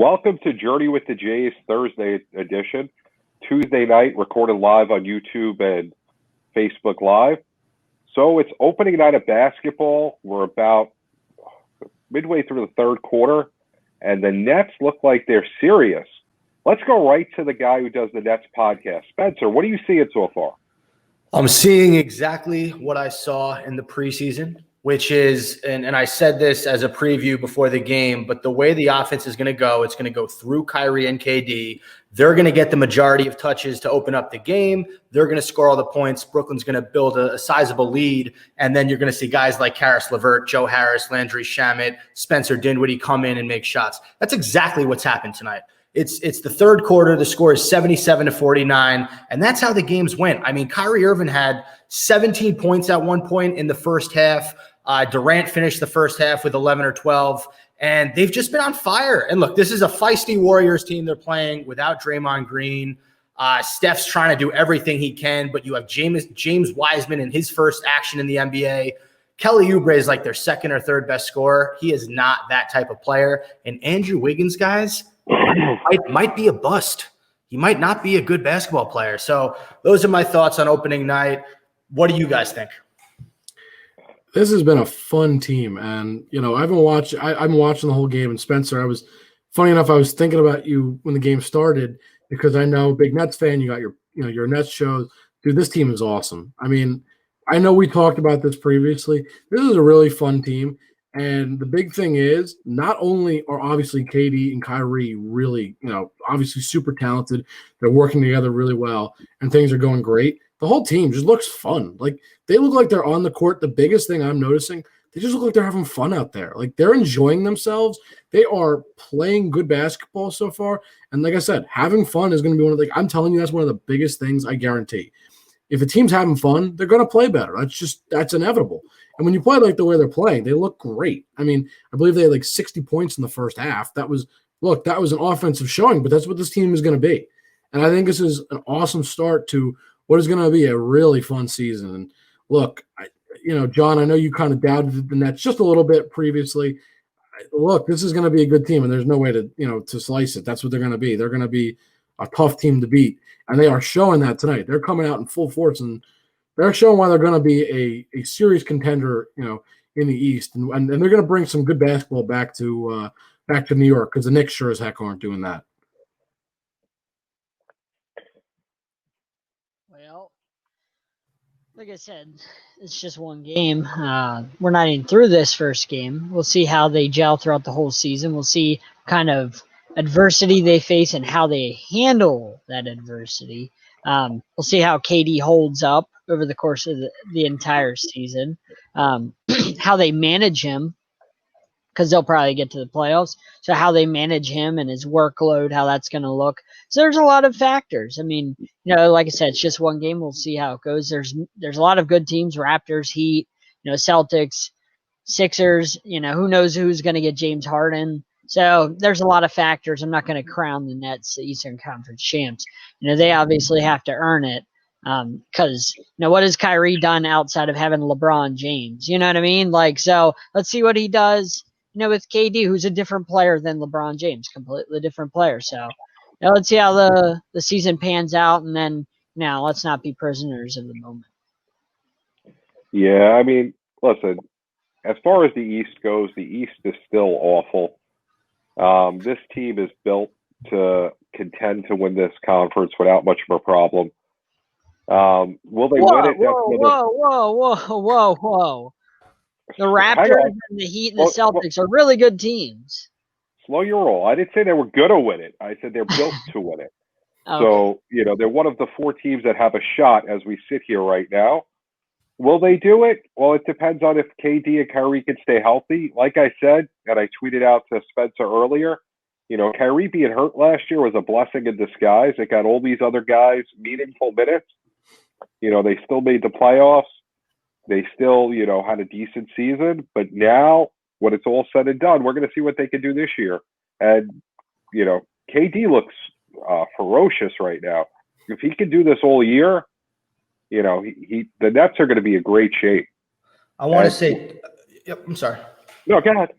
Welcome to Journey with the Jays Thursday edition. Tuesday night, recorded live on YouTube and Facebook Live. So it's opening night of basketball. We're about midway through the third quarter, and the Nets look like they're serious. Let's go right to the guy who does the Nets podcast. Spenser, what are you seeing so far? I'm seeing exactly what I saw in the preseason, which is, and I said this as a preview before the game, but the way the offense is going to go, it's going to go through Kyrie and KD. They're going to get the majority of touches to open up the game. They're going to score all the points. Brooklyn's going to build a sizable lead, and then you're going to see guys like Karis LeVert, Joe Harris, Landry Shamet, Spencer Dinwiddie come in and make shots. That's exactly what's happened tonight. It's the third quarter. The score is 77-49, and that's how the games went. I mean, Kyrie Irving had 17 points at one point in the first half. Durant finished the first half with 11 or 12, and they've just been on fire. And look, this is a feisty Warriors team they're playing without Draymond Green. Steph's trying to do everything he can, but you have James Wiseman in his first action in the NBA. Kelly Oubre is like their second or third best scorer. He is not that type of player. And Andrew Wiggins, guys, might be a bust. He might not be a good basketball player. So those are my thoughts on opening night. What do you guys think? This has been a fun team, and I'm watching the whole game. And Spencer, I was thinking about you when the game started because I know big Nets fan. You got your Nets shows, dude. This team is awesome. I mean, I know we talked about this previously. This is a really fun team, and the big thing is not only are obviously KD and Kyrie really, obviously super talented. They're working together really well, and things are going great. The whole team just looks fun. Like they look like they're on the court. The biggest thing I'm noticing, they just look like they're having fun out there. Like they're enjoying themselves. They are playing good basketball so far. And like I said, having fun is going to be one of the, I'm telling you, that's one of the biggest things I guarantee. If a team's having fun, they're going to play better. That's inevitable. And when you play like the way they're playing, they look great. I mean, I believe they had like 60 points in the first half. That was an offensive showing, but that's what this team is going to be. And I think this is an awesome start to what is going to be a really fun season. And look, John, I know you kind of doubted the Nets just a little bit previously. Look, this is going to be a good team, and there's no way to slice it. That's what they're going to be. They're going to be a tough team to beat, and they are showing that tonight. They're coming out in full force, and they're showing why they're going to be a serious contender, in the East, and they're going to bring some good basketball back to New York because the Knicks sure as heck aren't doing that. Like I said, it's just one game. We're not even through this first game. We'll see how they gel throughout the whole season. We'll see kind of adversity they face and how they handle that adversity. We'll see how KD holds up over the course of the entire season, how they manage him, because they'll probably get to the playoffs. So how they manage him and his workload, how that's going to look. So there's a lot of factors. I mean, like I said, it's just one game. We'll see how it goes. There's a lot of good teams, Raptors, Heat, Celtics, Sixers, who knows who's going to get James Harden. So there's a lot of factors. I'm not going to crown the Nets the Eastern Conference champs. They obviously have to earn it. Because what has Kyrie done outside of having LeBron James? You know what I mean? So let's see what he does. With KD, who's a different player than LeBron James, completely different player. So, let's see how the season pans out, and then let's not be prisoners of the moment. Yeah, I mean, listen, as far as the East goes, the East is still awful. This team is built to contend to win this conference without much of a problem. Will they win it? Whoa. The Raptors and the Heat and the Celtics are really good teams. Slow your roll. I didn't say they were going to win it. I said they're built to win it. Okay. So, they're one of the four teams that have a shot as we sit here right now. Will they do it? Well, it depends on if KD and Kyrie can stay healthy. Like I said, and I tweeted out to Spencer earlier, Kyrie being hurt last year was a blessing in disguise. It got all these other guys meaningful minutes. They still made the playoffs. They still, had a decent season. But now, when it's all said and done, we're going to see what they can do this year. And, KD looks ferocious right now. If he can do this all year, the Nets are going to be in great shape. I want to say – yep, I'm sorry. No, go ahead.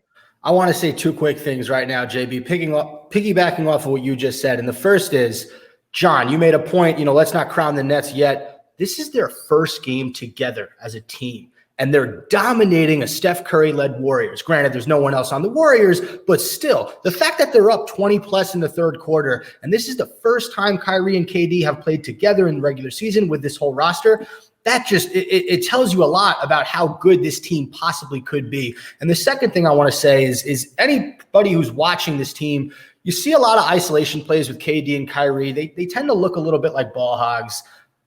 I want to say two quick things right now, JB, piggybacking off of what you just said. And the first is, John, you made a point, let's not crown the Nets yet. This is their first game together as a team, and they're dominating a Steph Curry-led Warriors. Granted, there's no one else on the Warriors, but still, the fact that they're up 20-plus in the third quarter, and this is the first time Kyrie and KD have played together in the regular season with this whole roster, that just it tells you a lot about how good this team possibly could be. And the second thing I want to say is anybody who's watching this team, you see a lot of isolation plays with KD and Kyrie. They tend to look a little bit like ball hogs.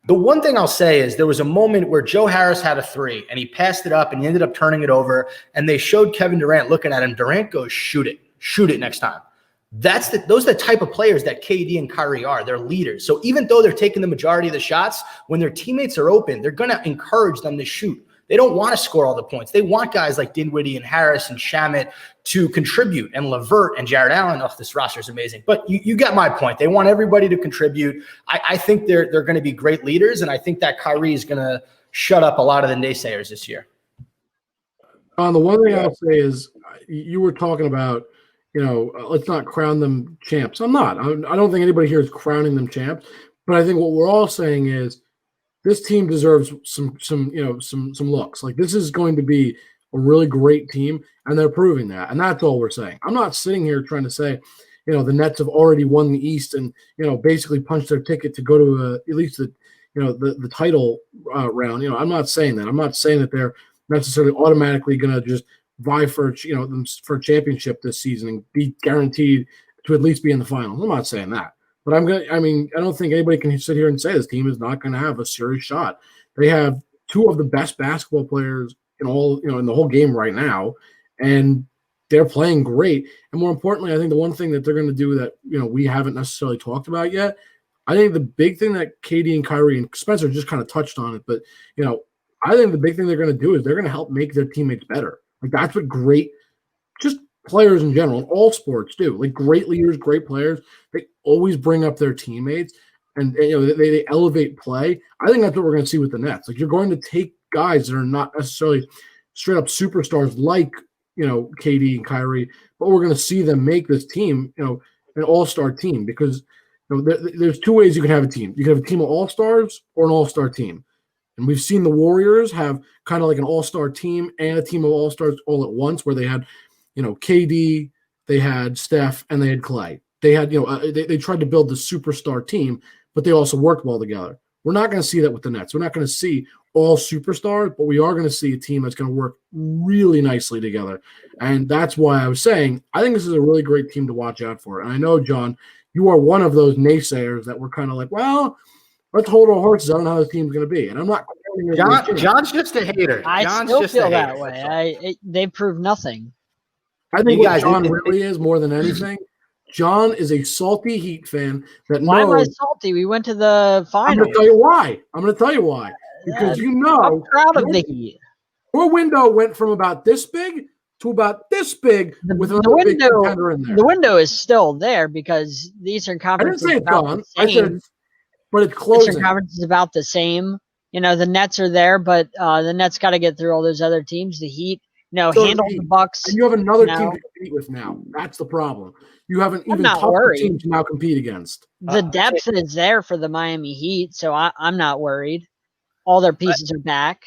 The one thing I'll say is there was a moment where Joe Harris had a three, and he passed it up, and he ended up turning it over, and they showed Kevin Durant looking at him. Durant goes, shoot it next time. Those are the type of players that KD and Kyrie are. They're leaders. So even though they're taking the majority of the shots, when their teammates are open, they're going to encourage them to shoot. They don't want to score all the points. They want guys like Dinwiddie and Harris and Shamet to contribute, and LeVert and Jared Allen. Oh, this roster is amazing. But you get my point. They want everybody to contribute. I think they're going to be great leaders, and I think that Kyrie is going to shut up a lot of the naysayers this year. The one thing I'll say is you were talking about, let's not crown them champs. I'm not. I don't think anybody here is crowning them champs. But I think what we're all saying is this team deserves some looks. Like, this is going to be a really great team, and they're proving that. And that's all we're saying. I'm not sitting here trying to say, the Nets have already won the East and, basically punched their ticket to go to at least the title round. I'm not saying that. I'm not saying that they're necessarily automatically going to just vie for a championship this season and be guaranteed to at least be in the finals. I'm not saying that, but I don't think anybody can sit here and say this team is not going to have a serious shot. They have two of the best basketball players in the whole game right now, and they're playing great. And more importantly, I think the one thing that they're going to do that we haven't necessarily talked about yet, I think the big thing that KD and Kyrie and Spenser just kind of touched on it, but I think the big thing they're going to do is they're going to help make their teammates better. Like, that's what great, just players in general, all sports do. Like, great leaders, great players, they always bring up their teammates, and they elevate play. I think that's what we're going to see with the Nets. Like, you're going to take guys that are not necessarily straight up superstars like KD and Kyrie, but we're going to see them make this team an all-star team, because there's two ways you can have a team. You can have a team of all-stars or an all-star team. And we've seen the Warriors have kind of like an all-star team and a team of all-stars all at once, where they had, KD, they had Steph, and they had Clay. They had, they tried to build the superstar team, but they also worked well together. We're not going to see that with the Nets. We're not going to see all superstars, but we are going to see a team that's going to work really nicely together. And that's why I was saying I think this is a really great team to watch out for. And I know, John, you are one of those naysayers that were kind of like, well, let's hold our horses. I don't know how this team's going to be. And I'm not. John's just a hater. I still feel that way. They proved nothing. I think what John really is, more than anything, John is a salty Heat fan that knows. Why am I salty? We went to the final. I'm going to tell you why. Because I'm proud of the Heat. Your window went from about this big to about this big with another big contender in there. The window is still there because the Eastern Conference I didn't say it, John. I said, but it's closing. Eastern Conference is about the same. The Nets are there, but the Nets got to get through all those other teams. The Heat, handle the Bucks. And you have another team to compete with now. That's the problem. You have an even tougher team to now compete against. The depth is there for the Miami Heat, so I'm not worried. All their pieces are back.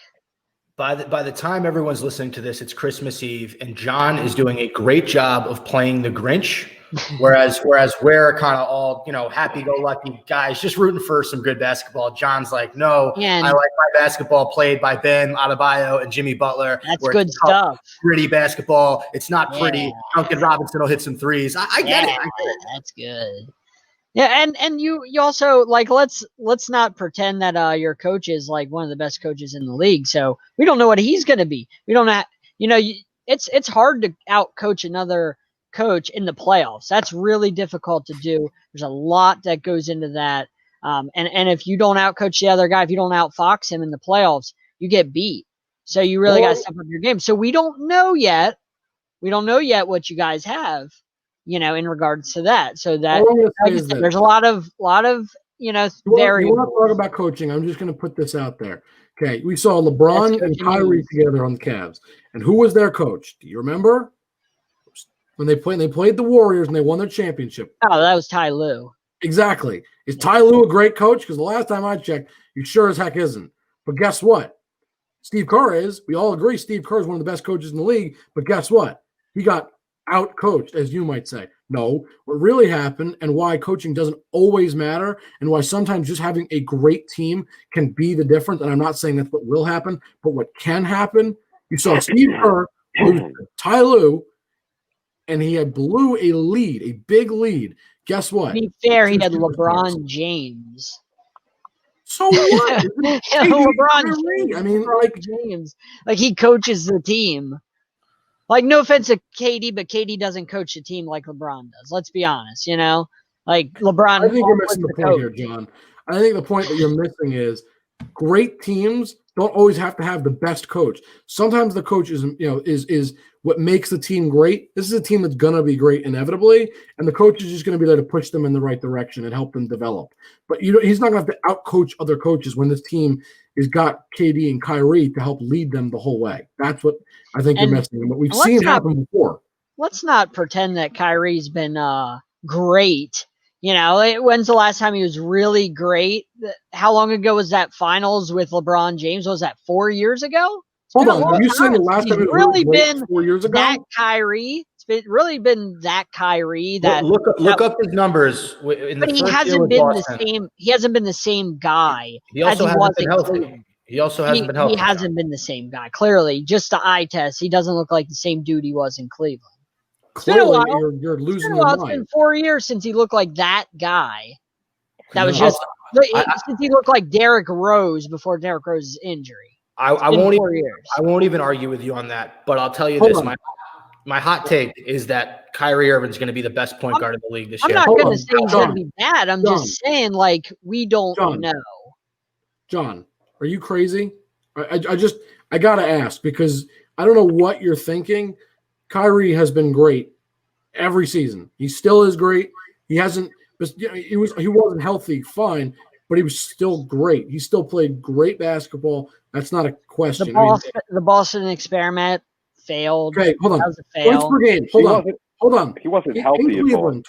By the time everyone's listening to this, it's Christmas Eve, and John is doing a great job of playing the Grinch, whereas we're kind of all happy-go-lucky guys, just rooting for some good basketball. John's like, no, I like my basketball played by Ben Adebayo and Jimmy Butler. That's good stuff. Pretty basketball. It's not pretty. Duncan Robinson will hit some threes. I get it. That's good. Yeah, and you also let's not pretend that your coach is like one of the best coaches in the league. So we don't know what he's going to be. We don't have, it's hard to out coach another coach in the playoffs. That's really difficult to do. There's a lot that goes into that. And if you don't out coach the other guy, if you don't out fox him in the playoffs, you get beat. So you really got to step up your game. So we don't know yet. We don't know yet what you guys have. In regards to that. So that, like I said, there's a lot of variables. You want to talk about coaching? I'm just going to put this out there. Okay, we saw LeBron and Kyrie together on the Cavs. And who was their coach? Do you remember? It was when they played the Warriors and they won their championship. Oh, that was Ty Lue. Exactly. Is Ty Lue a great coach? Because the last time I checked, you sure as heck isn't. But guess what? Steve Kerr is. We all agree Steve Kerr is one of the best coaches in the league. But guess what? He got out-coached, as you might say. No, what really happened and why coaching doesn't always matter and why sometimes just having a great team can be the difference, and I'm not saying that's what will happen, but what can happen, you saw Steve Kerr lose to Ty Lue, and he blew a lead, a big lead. Guess what? To be fair, he had LeBron James. So what? LeBron James. I mean, like James, like he coaches the team. Like, no offense to KD, but KD doesn't coach the team like LeBron does. Let's be honest, Like LeBron. I think you're missing the point here, John. I think the point that you're missing is great teams don't always have to have the best coach. Sometimes the coach is what makes the team great. This is a team that's gonna be great inevitably, and the coach is just gonna be there to push them in the right direction and help them develop. But he's not gonna have to outcoach other coaches when this team has got KD and Kyrie to help lead them the whole way. That's what I think you're missing. But we've seen happen before. Let's not pretend that Kyrie's been great. When's the last time he was really great? How long ago was that finals with LeBron James? Was that 4 years ago? Hold on. Are you saying the last time it really been 4 years ago? That Kyrie. It's really been that Kyrie. That look up his numbers. But he hasn't been the same. He hasn't been the same guy. He also hasn't been healthy. He also hasn't been healthy. He hasn't been the same guy. Clearly, just the eye test, he doesn't look like the same dude he was in Cleveland. Clearly, you're losing your mind. It's been 4 years since he looked like that guy. That was since he looked like Derrick Rose before Derrick Rose's injury. I won't even argue with you on that. But I'll tell you this: my hot take is that Kyrie Irving's going to be the best point guard in the league this year. I'm not going to say he's going to be bad. I'm just saying, like, we don't know. John, are you crazy? I got to ask because I don't know what you're thinking. Kyrie has been great every season. He still is great. He hasn't. He wasn't healthy, fine, but he was still great. He still played great basketball. That's not a question. The Boston experiment failed. Okay, hold on. That was a fail. Points per game. Hold on. He wasn't healthy in Cleveland.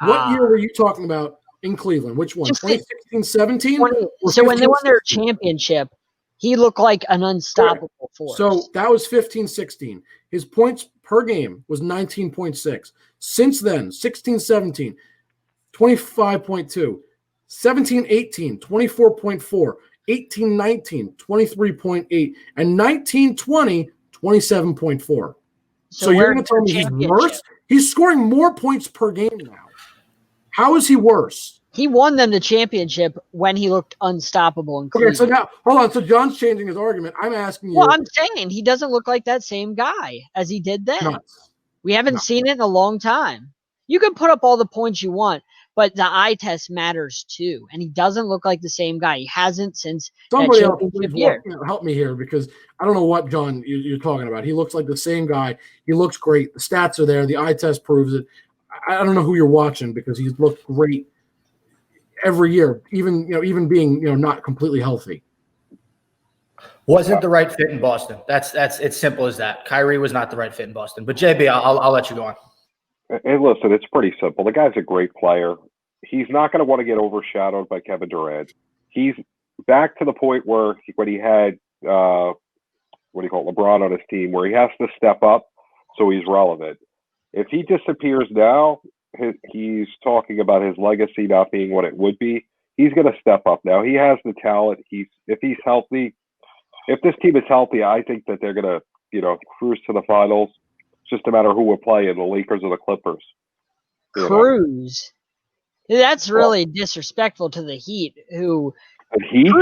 What year were you talking about in Cleveland? Which one? 2016, 17? So when they won their championship, he looked like an unstoppable force. So that was 15-16. His points per game was 19.6. Since then, 16-17, 25.2. 17-18, 24.4. 18-19, 23.8. And 19-20, 27.4. So you're going to tell me he's worse? He's scoring more points per game now. How is he worse? He won them the championship when he looked unstoppable in Cleveland. Okay, so now, hold on. So John's changing his argument. I'm asking you. Well, I'm saying he doesn't look like that same guy as he did then. We haven't seen it in a long time. You can put up all the points you want, but the eye test matters too. And he doesn't look like the same guy. He hasn't since somebody that championship year. Help me here because I don't know what, John, you're talking about. He looks like the same guy. He looks great. The stats are there. The eye test proves it. I don't know who you're watching because he's looked great every year, even being not completely healthy. Wasn't the right fit in Boston. That's it's simple as that. Kyrie was not the right fit in Boston. But JB, I'll let you go on. And listen, it's pretty simple. The guy's a great player. He's not going to want to get overshadowed by Kevin Durant. He's back to the point where when he had LeBron on his team, where he has to step up so he's relevant. If he disappears now, he's talking about his legacy not being what it would be. He's going to step up now. He has the talent. If he's healthy, if this team is healthy, I think that they're going to, cruise to the finals. It's just a matter of who we're playing, the Lakers or the Clippers. Cruise? That's really disrespectful to the Heat, who the Heat?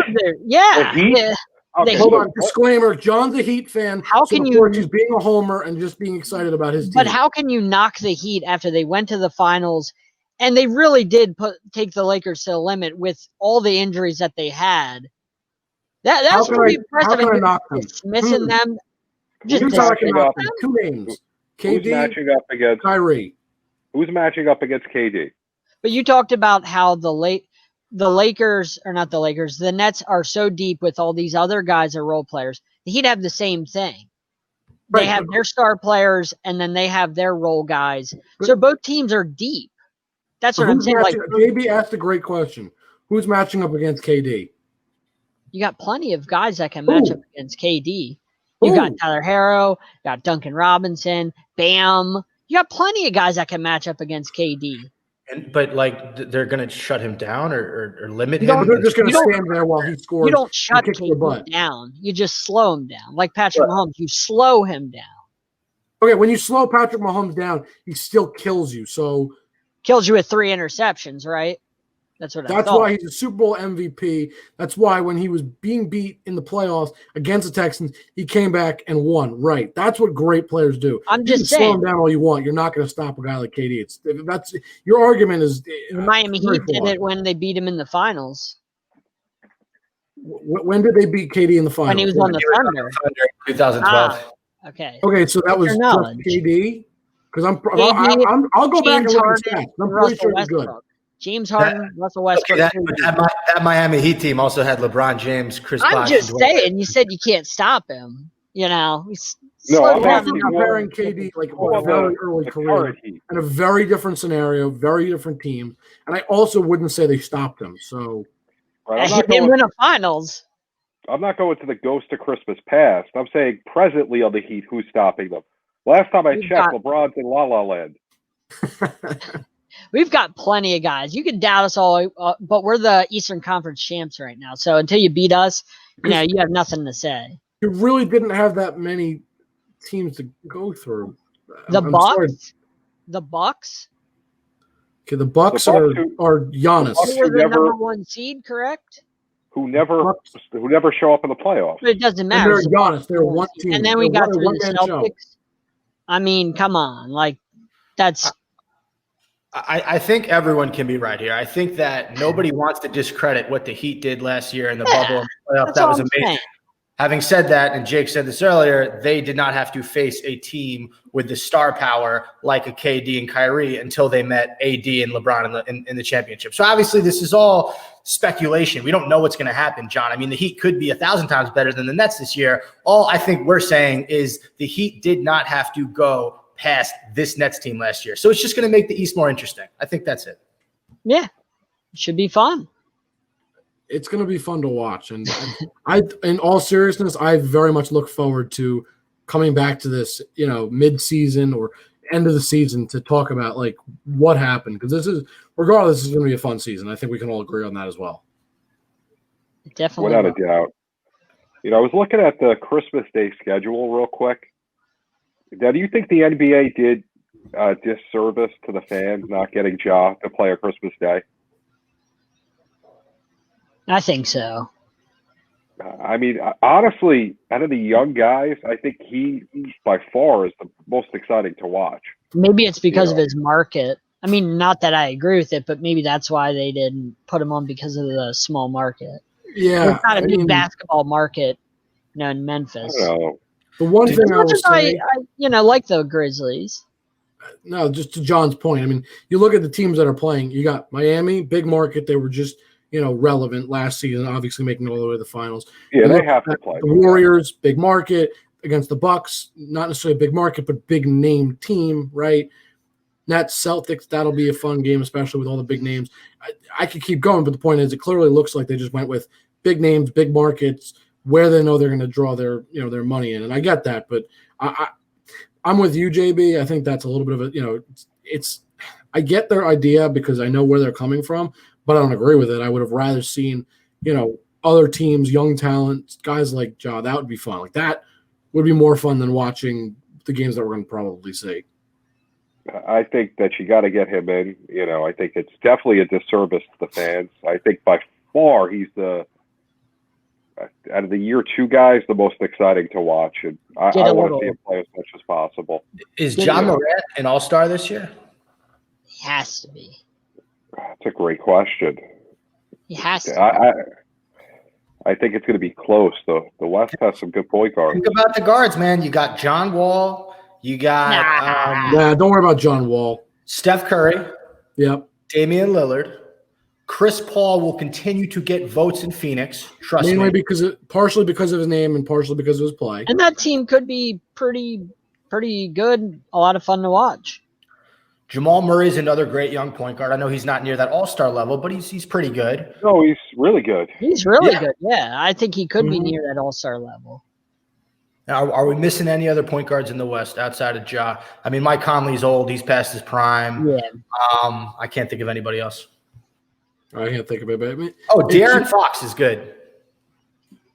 Yeah. The Heat? Okay, hold on. Disclaimer: John's a Heat fan. How can you? He's being a homer and just being excited about his team. But how can you knock the Heat after they went to the finals and they really did take the Lakers to the limit with all the injuries that they had? That's pretty impressive. How can I knock them? Dismissing them. Just talking about two names: KD. Who's matching up against Kyrie? Who's matching up against KD? But you talked about how the Lakers, or not the Lakers, the Nets are so deep with all these other guys are role players. The Heat have the same thing. They have their star players, and then they have their role guys. So both teams are deep. That's what I'm saying. Like JB asked a great question. Who's matching up against KD? You got plenty of guys that can match up against KD. You got Tyler Harrow, you got Duncan Robinson, Bam. You got plenty of guys that can match up against KD. But like they're going to shut him down or limit him. They're just going to stand there while he scores. You don't shut KD down. You just slow him down. Like Patrick Mahomes, you slow him down. Okay, when you slow Patrick Mahomes down, he still kills you. So kills you with 3 interceptions, right? That's why he's a Super Bowl MVP. That's why when he was being beat in the playoffs against the Texans, he came back and won. Right. That's what great players do. I'm just saying. Slow him down all you want. You're not going to stop a guy like KD. That's your argument is Miami Heat did it when they beat him in the finals. When did they beat KD in the finals? When he was on the Thunder. 2012. Okay. Okay, so that was just KD. Because I'll go back and look at stats. I'm pretty sure he's good. James Harden, Russell Westbrook. That Miami Heat team also had LeBron James, Chris Bosh. I'm just saying, you said you can't stop him. You know, I'm comparing KD like a very early career in a very different scenario, very different team. And I also wouldn't say they stopped him. So he didn't win a finals. I'm not going to the ghost of Christmas past. I'm saying presently on the Heat, who's stopping them? Last time I checked, LeBron's in La La Land. We've got plenty of guys. You can doubt us all, but we're the Eastern Conference champs right now. So until you beat us, you have nothing to say. You really didn't have that many teams to go through. The Bucks? The Bucks? Okay, the Bucks are Giannis. Who were the number 1 seed, correct? Who never show up in the playoffs. But it doesn't matter. And they're Giannis. They're one team. And then we got through the Celtics. I mean, come on. Like, that's... I think everyone can be right here. I think that nobody wants to discredit what the Heat did last year in the bubble and the playoff. That was amazing. Having said that, and Jake said this earlier, they did not have to face a team with the star power like a KD and Kyrie until they met AD and LeBron in the championship. So obviously this is all speculation. We don't know what's going to happen, John. I mean, the Heat could be 1,000 times better than the Nets this year. All I think we're saying is the Heat did not have to go past this Nets team last year. So it's just going to make the East more interesting. I think that's it. Yeah. It should be fun. It's going to be fun to watch. And in all seriousness, I very much look forward to coming back to this, mid-season or end of the season to talk about like what happened. Because this is going to be a fun season. I think we can all agree on that as well. Definitely. Without a doubt. I was looking at the Christmas Day schedule real quick. Now, do you think the NBA did disservice to the fans not getting Ja to play on Christmas Day? I think so. I mean, honestly, out of the young guys, I think he by far is the most exciting to watch. Maybe it's because of his market. I mean, not that I agree with it, but maybe that's why they didn't put him on because of the small market. Yeah. It's not a big basketball market, in Memphis. I don't know. The one thing I will say, I like the Grizzlies. No, just to John's point. I mean, you look at the teams that are playing. You got Miami, big market. They were just, relevant last season, obviously making it all the way to the finals. Yeah, they have to play. The Warriors, big market against the Bucks, not necessarily a big market, but big name team, right? Nets, Celtics, that'll be a fun game, especially with all the big names. I could keep going, but the point is, it clearly looks like they just went with big names, big markets, where they know they're going to draw their money in, and I get that, but I'm with you, JB. I think that's a little bit of I get their idea because I know where they're coming from, but I don't agree with it. I would have rather seen other teams, young talent, guys like Ja. That would be fun. Like that would be more fun than watching the games that we're going to probably see. I think that you got to get him in. I think it's definitely a disservice to the fans. I think by far he's out of the year 2 guys, the most exciting to watch. And I want to see him play as much as possible. Is John Morant an all-star this year? He has to be. That's a great question. He has to. I think it's going to be close, though. The West has some good point guards. Think about the guards, man. You got John Wall. You got don't worry about John Wall. Steph Curry. Yep. Damian Lillard. Chris Paul will continue to get votes in Phoenix. Trust me. Partially because of his name and partially because of his play. And that team could be pretty good. A lot of fun to watch. Jamal Murray is another great young point guard. I know he's not near that all-star level, but he's pretty good. No, he's really good. He's really good. Yeah, I think he could be near that all-star level. Now, are we missing any other point guards in the West outside of Ja? I mean, Mike Conley's old. He's past his prime. Yeah. I can't think of anybody else. I can't think of it. But De'Aaron Fox is good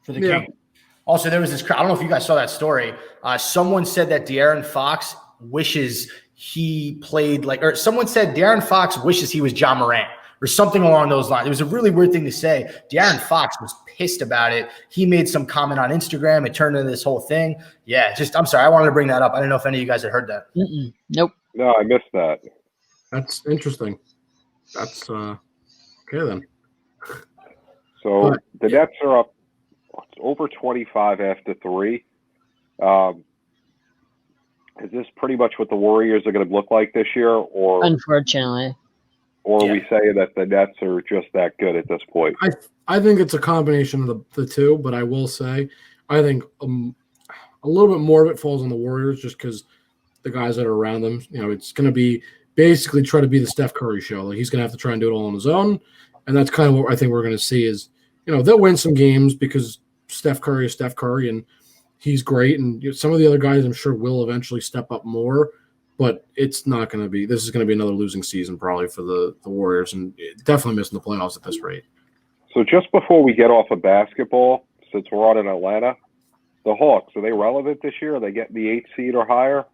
for the Kings. Also, there was this – I don't know if you guys saw that story. Someone said that De'Aaron Fox wishes he played like – or someone said De'Aaron Fox wishes he was John Morant or something along those lines. It was a really weird thing to say. De'Aaron Fox was pissed about it. He made some comment on Instagram. It turned into this whole thing. Yeah, I'm sorry. I wanted to bring that up. I don't know if any of you guys had heard that. Nope. No, I missed that. That's interesting. That's okay then. So the Nets are up over 25 after 3. Is this pretty much what the Warriors are going to look like this year, or unfortunately, or are we saying that the Nets are just that good at this point? I think it's a combination of the two, but I will say I think a little bit more of it falls on the Warriors just because the guys that are around them. You know, it's going to be basically try to be the Steph Curry show. Like he's going to have to try and do it all on his own, and that's kind of what I think we're going to see is, you know, they'll win some games because Steph Curry is Steph Curry and he's great, and some of the other guys I'm sure will eventually step up more, but it's not going to be – this is going to be another losing season probably for the Warriors and definitely missing the playoffs at this rate. So just before we get off of basketball, since we're on in Atlanta, the Hawks, are they relevant this year? Are they getting the 8th seed or higher?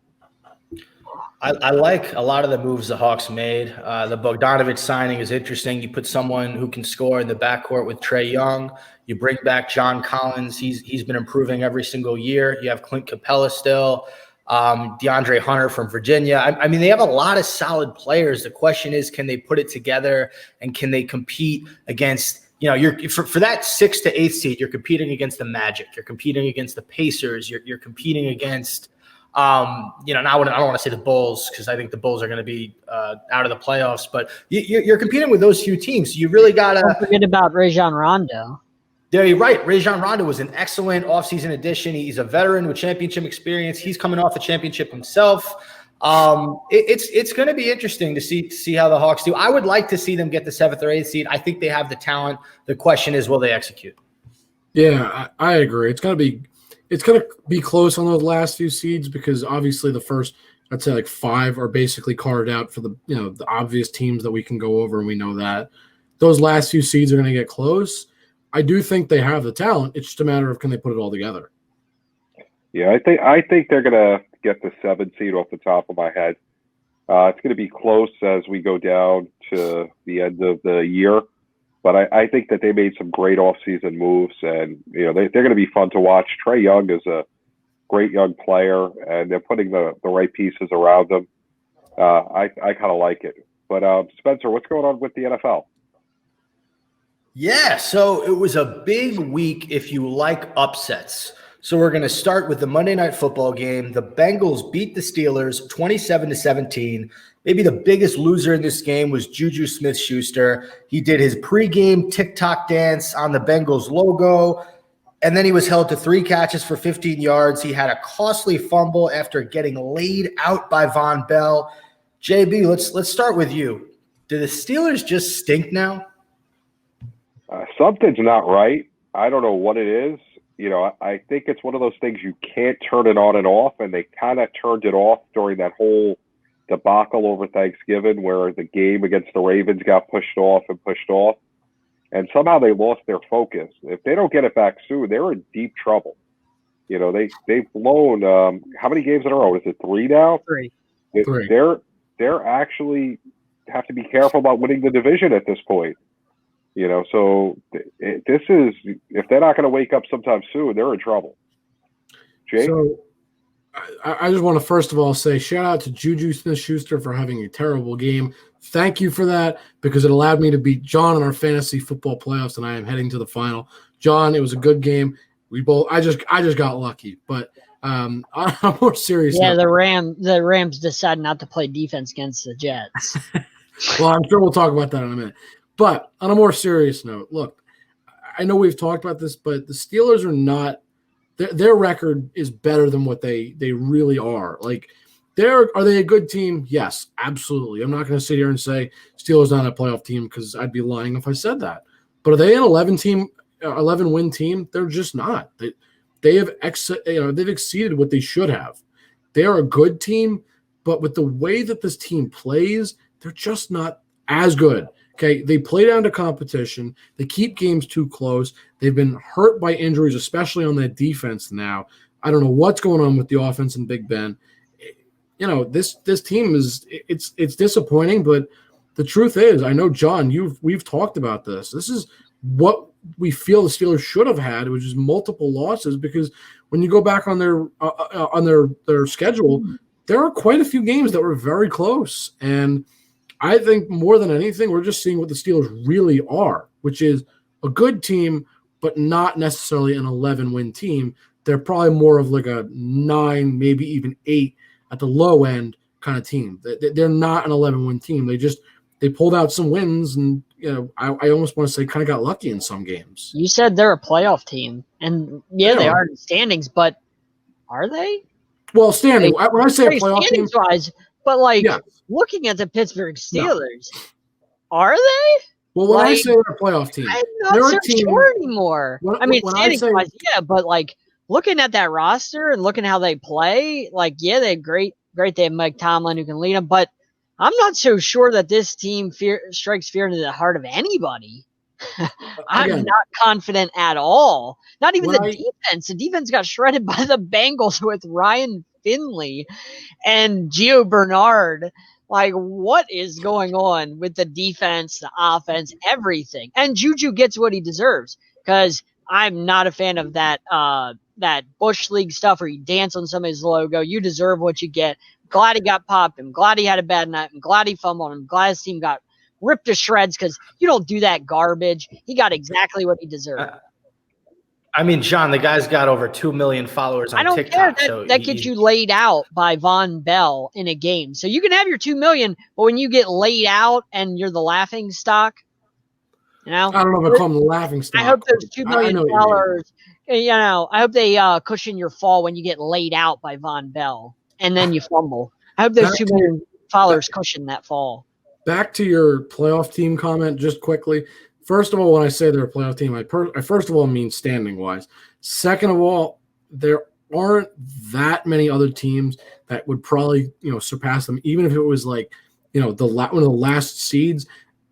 I like a lot of the moves the Hawks made. The Bogdanovic signing is interesting. You put someone who can score in the backcourt with Trae Young. You bring back John Collins. He's been improving every single year. You have Clint Capella still, DeAndre Hunter from Virginia. I mean, they have a lot of solid players. The question is, can they put it together and can they compete against – you know, you're for that 6th to 8th seed, you're competing against the Magic. You're competing against the Pacers. You're competing against – you know, I don't want to say the Bulls because I think the Bulls are going to be out of the playoffs, but you're competing with those few teams. You really got to don't forget about Rajon Rondo. There, you're right. Rajon Rondo was an excellent offseason addition. He's a veteran with championship experience. He's coming off the championship himself. It's going to be interesting to see how the Hawks do. I would like to see them get the 7th or 8th seed. I think they have the talent. The question is, will they execute? Yeah, I agree. It's going to be close on those last few seeds because obviously the first, I'd say like 5 are basically carved out for the, you know, the obvious teams that we can go over, and we know that those last few seeds are going to get close. I do think they have the talent. It's just a matter of can they put it all together. Yeah, I think they're going to get the 7th seed off the top of my head. It's going to be close as we go down to the end of the year. But I think that they made some great offseason moves, and you know they're going to be fun to watch. Trae Young is a great young player, and they're putting the right pieces around them. I kind of like it. But Spenser, what's going on with the NFL? Yeah, so it was a big week if you like upsets. So we're going to start with the Monday Night Football game. The Bengals beat the Steelers 27-17. Maybe the biggest loser in this game was Juju Smith-Schuster. He did his pregame TikTok dance on the Bengals logo, and then he was held to 3 catches for 15 yards. He had a costly fumble after getting laid out by Von Bell. JB, let's start with you. Do the Steelers just stink now? Something's not right. I don't know what it is. You know, I think it's one of those things you can't turn it on and off, and they kind of turned it off during that whole debacle over Thanksgiving where the game against the Ravens got pushed off, and somehow they lost their focus. If they don't get it back soon, they're in deep trouble. You know, they've blown how many games in a row? Is it 3 now? 3. They're actually have to be careful about winning the division at this point. You know, so this is, if they're not going to wake up sometime soon, they're in trouble. Jake? So I just want to first of all say shout out to Juju Smith-Schuster for having a terrible game. Thank you for that because it allowed me to beat John in our fantasy football playoffs, and I am heading to the final. John, it was a good game. I just got lucky, but on a more serious note. The Rams decided not to play defense against the Jets. Well, I'm sure we'll talk about that in a minute. But on a more serious note, look, I know we've talked about this, but the Steelers are not their record is better than what they really are. Like, are they a good team? Yes, absolutely. I'm not going to sit here and say Steelers not a playoff team because I'd be lying if I said that. But are they an 11 win team? They're just not. They've exceeded what they should have. They are a good team, but with the way that this team plays, they're just not as good. Okay, they play down to competition. They keep games too close. They've been hurt by injuries, especially on that defense now. I don't know what's going on with the offense and Big Ben. This team it's disappointing, but the truth is, I know, John, we've talked about this. This is what we feel the Steelers should have had, which is multiple losses, because when you go back on their schedule, there are quite a few games that were very close. And I think more than anything, we're just seeing what the Steelers really are, which is a good team, but not necessarily an 11-win team. They're probably more of like a 9, maybe even 8 at the low end kind of team. They're not an 11-win team. They pulled out some wins, and I almost want to say kind of got lucky in some games. You said they're a playoff team, and they are in the standings, but are they? Well, standing. When I say a playoff team, wise, but looking at the Pittsburgh Steelers, are they? Well, when I say they're a playoff team, I'm not so sure anymore. Standings wise, but looking at that roster and looking how they play, they're great. They have Mike Tomlin who can lead them, but I'm not so sure that this team strikes fear into the heart of anybody. I'm not confident at all. Not even the defense. The defense got shredded by the Bengals with Ryan Finley and Gio Bernard. What is going on with the defense, the offense, everything? And Juju gets what he deserves, because I'm not a fan of that Bush League stuff where you dance on somebody's logo. You deserve what you get. Glad he got popped. I'm glad he had a bad night. I'm glad he fumbled. I'm glad his team got ripped to shreds, because you don't do that garbage. He got exactly what he deserved. John, the guy's got over 2 million followers on TikTok. I don't care. That gets you laid out by Von Bell in a game. So you can have your 2 million, but when you get laid out and you're the laughing stock, I don't know if I call them the laughing stock. I hope those $2 million I hope they cushion your fall when you get laid out by Von Bell and then you fumble. I hope those 2 million followers cushion that fall. Back to your playoff team comment just quickly. First of all, when I say they're a playoff team, I first of all mean standing-wise. Second of all, there aren't that many other teams that would probably surpass them, even if it was one of the last seeds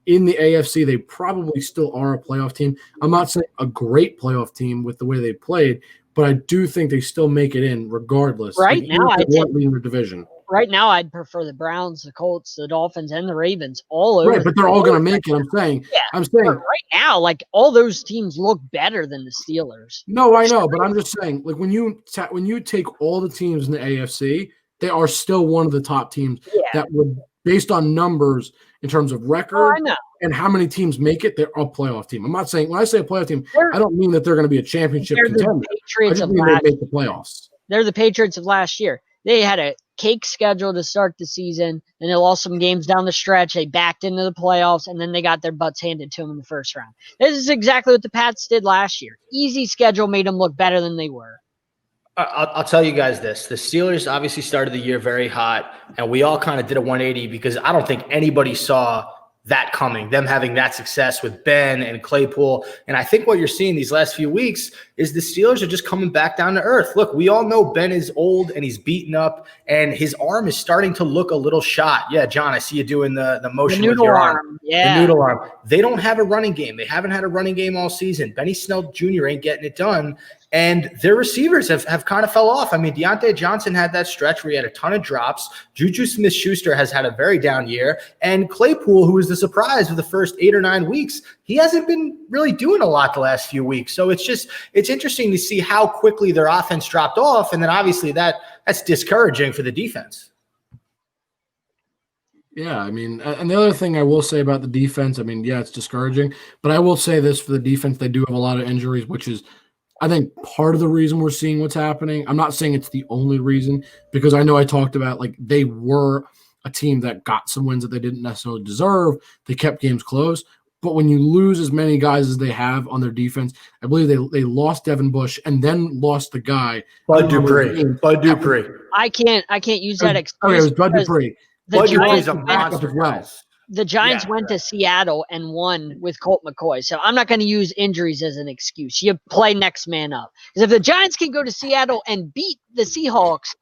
in the AFC. They probably still are a playoff team. I'm not saying a great playoff team with the way they played, but I do think they still make it in regardless. Right now, leading their division. Right now, I'd prefer the Browns, the Colts, the Dolphins, and the Ravens all over. Right, but they're all going to make it. I'm saying. Right now, all those teams look better than the Steelers. No, I know, but I'm just saying, when you take all the teams in the AFC, they are still one of the top teams that would, based on numbers in terms of record and how many teams make it, they're a playoff team. I'm not saying, when I say a playoff team, I don't mean that they're going to be a championship contender. I just mean they make the playoffs. They're the Patriots of last year. They had a cake schedule to start the season, and they lost some games down the stretch. They backed into the playoffs, and then they got their butts handed to them in the first round. This is exactly what the Pats did last year. Easy schedule made them look better than they were. I'll tell you guys this. The Steelers obviously started the year very hot, and we all kind of did a 180 because I don't think anybody saw that coming, them having that success with Ben and Claypool. And I think what you're seeing these last few weeks is the Steelers are just coming back down to earth. Look, we all know Ben is old and he's beaten up and his arm is starting to look a little shot. Yeah, John, I see you doing the motion with your arm. Yeah. The noodle arm. They don't have a running game. They haven't had a running game all season. Benny Snell Jr. ain't getting it done. And their receivers have kind of fell off. I mean, Deontay Johnson had that stretch where he had a ton of drops. Juju Smith-Schuster has had a very down year. And Claypool, who was the surprise of the first 8 or 9 weeks, he hasn't been really doing a lot the last few weeks. So it's interesting to see how quickly their offense dropped off. And then obviously that's discouraging for the defense. Yeah, I mean, and the other thing I will say about the defense, I mean, yeah, it's discouraging. But I will say this for the defense, they do have a lot of injuries, which is – I think part of the reason we're seeing what's happening, I'm not saying it's the only reason, because I know I talked about they were a team that got some wins that they didn't necessarily deserve. They kept games close. But when you lose as many guys as they have on their defense, I believe they lost Devin Bush and then lost the guy. Bud Dupree. I can't use that excuse. Okay, it was Bud Dupree. Bud Dupree's a monster as well. guys. The Giants went to Seattle and won with Colt McCoy. So I'm not going to use injuries as an excuse. You play next man up. Because if the Giants can go to Seattle and beat the Seahawks,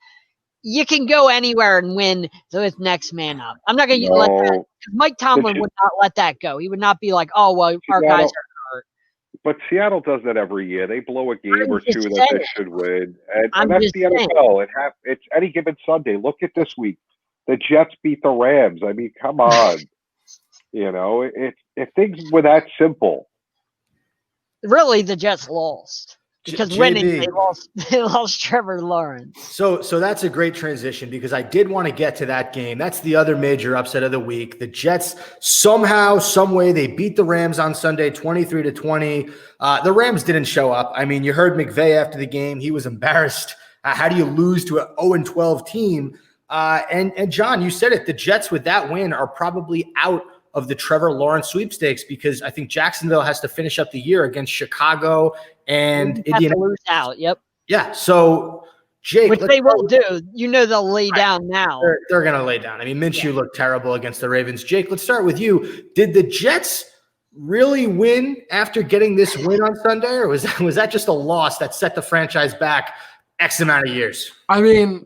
you can go anywhere and win with next man up. I'm not going to let that. Mike Tomlin would not let that go. He would not be like, oh, well, our guys are hurt. But Seattle does that every year. They blow a game or two that they should win. And that's the NFL. It's any given Sunday. Look at this week. The Jets beat the Rams. I mean, come on. If things were that simple. Really, the Jets lost. Because winning, they lost Trevor Lawrence. So that's a great transition because I did want to get to that game. That's the other major upset of the week. The Jets somehow, some way, they beat the Rams on Sunday, 23-20. The Rams didn't show up. I mean, you heard McVay after the game. He was embarrassed. How do you lose to an 0-12 team? And John, you said it. The Jets with that win are probably out of the Trevor Lawrence sweepstakes because I think Jacksonville has to finish up the year against Chicago and Indiana. Lose out. Yep. Yeah. So Jake, which they will do. They'll lay down now. They're going to lay down. I mean, Minshew looked terrible against the Ravens. Jake, let's start with you. Did the Jets really win after getting this win on Sunday, or was that just a loss that set the franchise back X amount of years? I mean,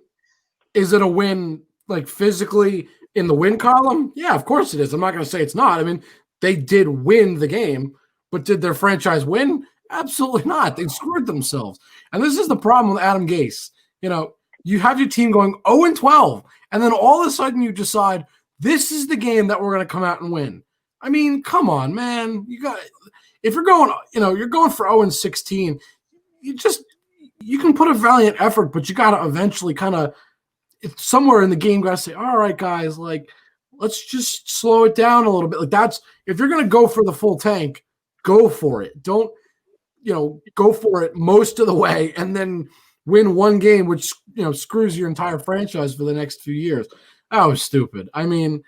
is it a win like physically in the win column? Yeah, of course it is. I'm not going to say it's not. I mean, they did win the game, but did their franchise win? Absolutely not. They screwed themselves. And this is the problem with Adam Gase. You have your team going 0-12, and then all of a sudden you decide this is the game that we're going to come out and win. I mean, come on, man. If you're going, you're going for 0-16, you can put a valiant effort, but you got to eventually kind of somewhere in the game got to say, all right, guys, like, let's just slow it down a little bit. Like that's, if you're going to go for the full tank, go for it. Don't, go for it most of the way and then win one game, which, screws your entire franchise for the next few years. That was stupid. I mean,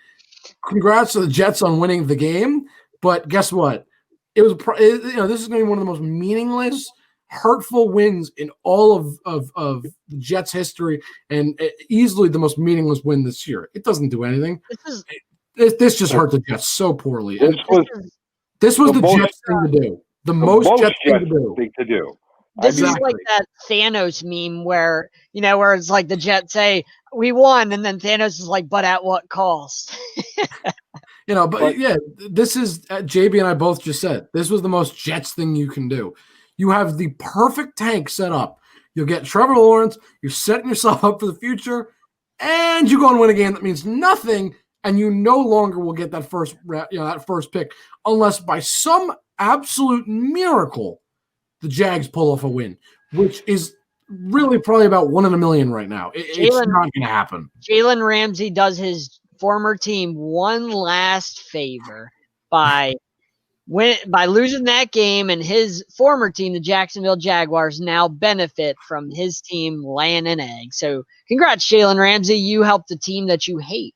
congrats to the Jets on winning the game, but guess what? It was, this is going to be one of the most meaningless, hurtful wins in all of the Jets history, and easily the most meaningless win this year. It doesn't do anything. This just hurt the Jets so poorly. This was the Jets thing to do. The most Jets thing to do. This is like that Thanos meme where it's like the Jets say, we won, and then Thanos is like, but at what cost? This is, JB and I both just said, this was the most Jets thing you can do. You have the perfect tank set up. You'll get Trevor Lawrence. You're setting yourself up for the future, and you go and win a game that means nothing, and you no longer will get that first pick unless by some absolute miracle the Jags pull off a win, which is really probably about 1 in a million right now. It's not going to happen. Jalen Ramsey does his former team one last favor by losing that game, and his former team, the Jacksonville Jaguars, now benefit from his team laying an egg. So congrats, Jalen Ramsey. You helped the team that you hate.